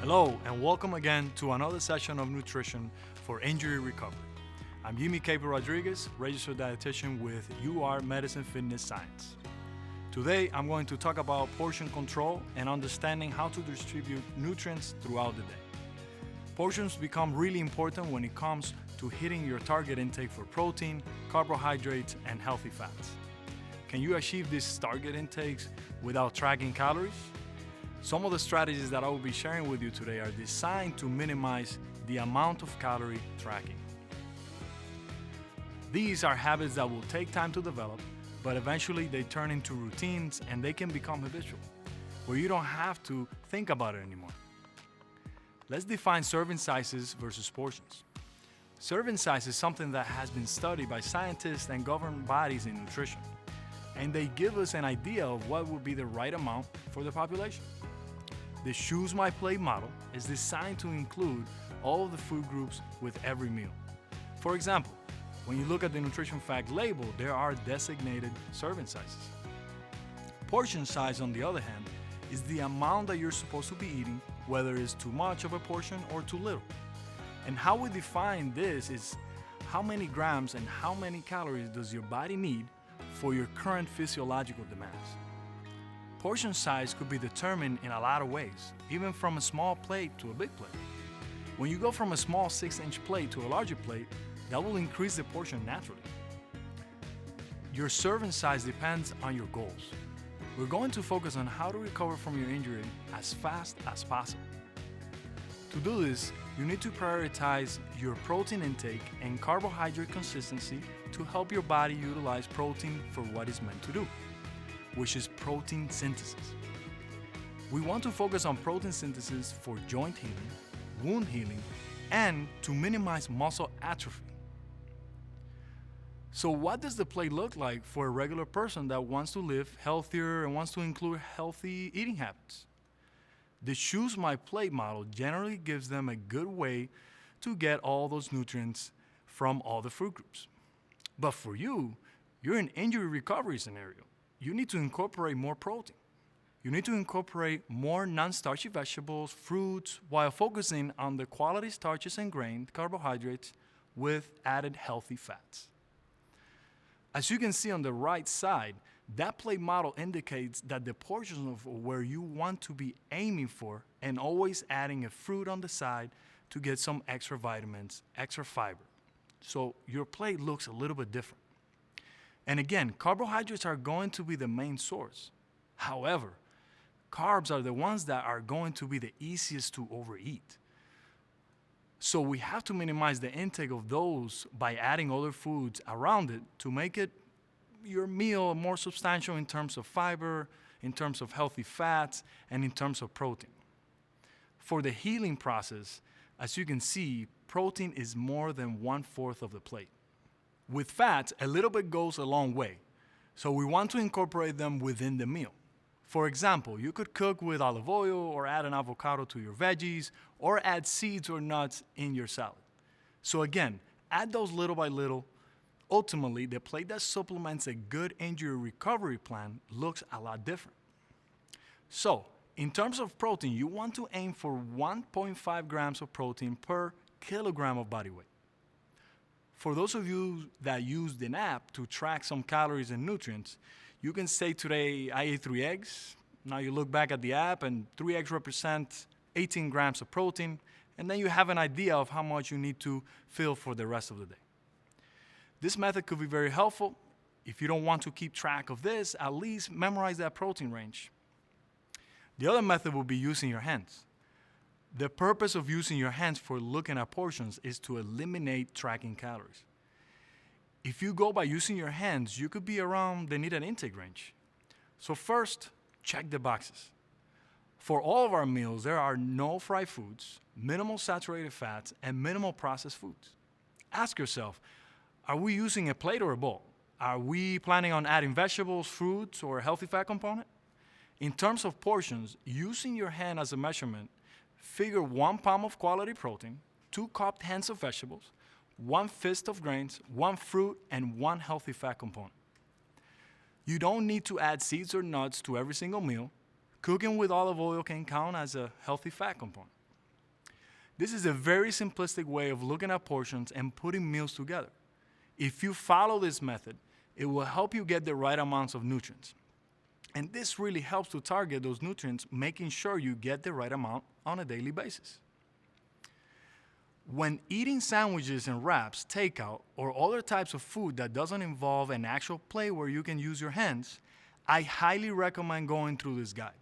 Hello, and welcome again to another session of nutrition for injury recovery. I'm Yimi Caper Rodriguez, registered dietitian with UR Medicine Fitness Science. Today, I'm going to talk about portion control and understanding how to distribute nutrients throughout the day. Portions become really important when it comes to hitting your target intake for protein, carbohydrates, and healthy fats. Can you achieve these target intakes without tracking calories? Some of the strategies that I will be sharing with you today are designed to minimize the amount of calorie tracking. These are habits that will take time to develop, but eventually they turn into routines and they can become habitual, where you don't have to think about it anymore. Let's define serving sizes versus portions. Serving size is something that has been studied by scientists and government bodies in nutrition, and they give us an idea of what would be the right amount for the population. The Choose My Plate model is designed to include all of the food groups with every meal. For example, when you look at the nutrition fact label, there are designated serving sizes. Portion size, on the other hand, is the amount that you're supposed to be eating, whether it's too much of a portion or too little. And how we define this is how many grams and how many calories does your body need for your current physiological demands. Portion size could be determined in a lot of ways, even from a small plate to a big plate. When you go from a small 6-inch plate to a larger plate, that will increase the portion naturally. Your serving size depends on your goals. We're going to focus on how to recover from your injury as fast as possible. To do this, you need to prioritize your protein intake and carbohydrate consistency to help your body utilize protein for what it's meant to do, which is protein synthesis. We want to focus on protein synthesis for joint healing, wound healing, and to minimize muscle atrophy. So what does the plate look like for a regular person that wants to live healthier and wants to include healthy eating habits? The Choose My Plate model generally gives them a good way to get all those nutrients from all the food groups. But for you, you're in injury recovery scenario. You need to incorporate more protein. You need to incorporate more non-starchy vegetables, fruits, while focusing on the quality starches and grain, carbohydrates, with added healthy fats. As you can see on the right side, that plate model indicates that the portions of where you want to be aiming for, and always adding a fruit on the side to get some extra vitamins, extra fiber. So your plate looks a little bit different. And again, carbohydrates are going to be the main source. However, carbs are the ones that are going to be the easiest to overeat. So we have to minimize the intake of those by adding other foods around it to make it your meal more substantial in terms of fiber, in terms of healthy fats, and in terms of protein. For the healing process, as you can see, protein is more than 1/4 of the plate. With fats, a little bit goes a long way, so we want to incorporate them within the meal. For example, you could cook with olive oil or add an avocado to your veggies or add seeds or nuts in your salad. So again, add those little by little. Ultimately, the plate that supplements a good injury recovery plan looks a lot different. So, in terms of protein, you want to aim for 1.5 grams of protein per kilogram of body weight. For those of you that use the app to track some calories and nutrients, you can say today, I ate 3 eggs. Now you look back at the app and 3 eggs represent 18 grams of protein, and then you have an idea of how much you need to fill for the rest of the day. This method could be very helpful. If you don't want to keep track of this, at least memorize that protein range. The other method would be using your hands. The purpose of using your hands for looking at portions is to eliminate tracking calories. If you go by using your hands, you could be around the needed intake range. So first, check the boxes. For all of our meals, there are no fried foods, minimal saturated fats, and minimal processed foods. Ask yourself, are we using a plate or a bowl? Are we planning on adding vegetables, fruits, or a healthy fat component? In terms of portions, using your hand as a measurement, figure 1 palm of quality protein, 2 cupped hands of vegetables, 1 fist of grains, 1 fruit, and 1 healthy fat component. You don't need to add seeds or nuts to every single meal. Cooking with olive oil can count as a healthy fat component. This is a very simplistic way of looking at portions and putting meals together. If you follow this method, it will help you get the right amounts of nutrients. And this really helps to target those nutrients, making sure you get the right amount on a daily basis. When eating sandwiches and wraps, takeout, or other types of food that doesn't involve an actual plate where you can use your hands, I highly recommend going through this guide.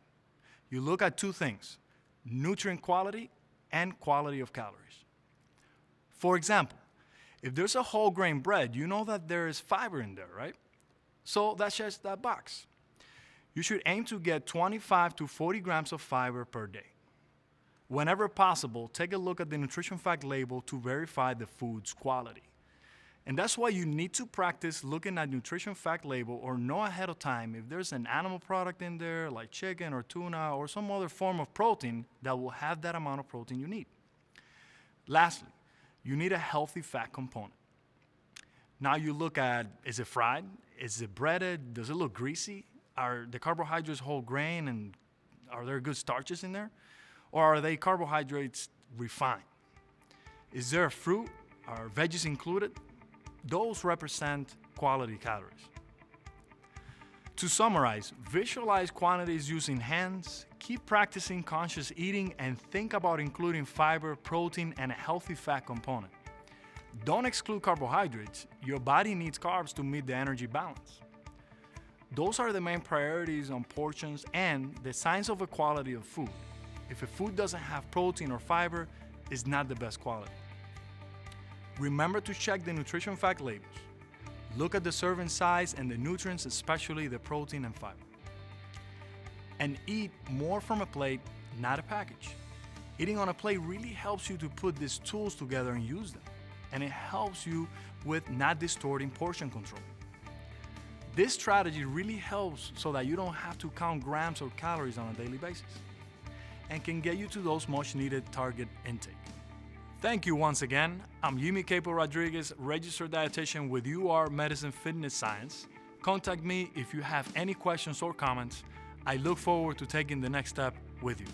You look at two things: nutrient quality and quality of calories. For example, if there's a whole grain bread, you know that there is fiber in there, right? So that checks that box. You should aim to get 25 to 40 grams of fiber per day. Whenever possible, take a look at the nutrition fact label to verify the food's quality. And that's why you need to practice looking at nutrition fact label or know ahead of time if there's an animal product in there like chicken or tuna or some other form of protein that will have that amount of protein you need. Lastly, you need a healthy fat component. Now you look at, is it fried? Is it breaded? Does it look greasy? Are the carbohydrates whole grain and are there good starches in there? Or are they carbohydrates refined? Is there a fruit? Are veggies included? Those represent quality calories. To summarize, visualize quantities using hands, keep practicing conscious eating, and think about including fiber, protein, and a healthy fat component. Don't exclude carbohydrates. Your body needs carbs to meet the energy balance. Those are the main priorities on portions and the signs of a quality of food. If a food doesn't have protein or fiber, it's not the best quality. Remember to check the nutrition fact labels. Look at the serving size and the nutrients, especially the protein and fiber. And eat more from a plate, not a package. Eating on a plate really helps you to put these tools together and use them. And it helps you with not distorting portion control. This strategy really helps so that you don't have to count grams or calories on a daily basis and can get you to those much needed target intake. Thank you once again. I'm Yimi Capo Rodriguez, registered dietitian with UR Medicine Fitness Science. Contact me if you have any questions or comments. I look forward to taking the next step with you.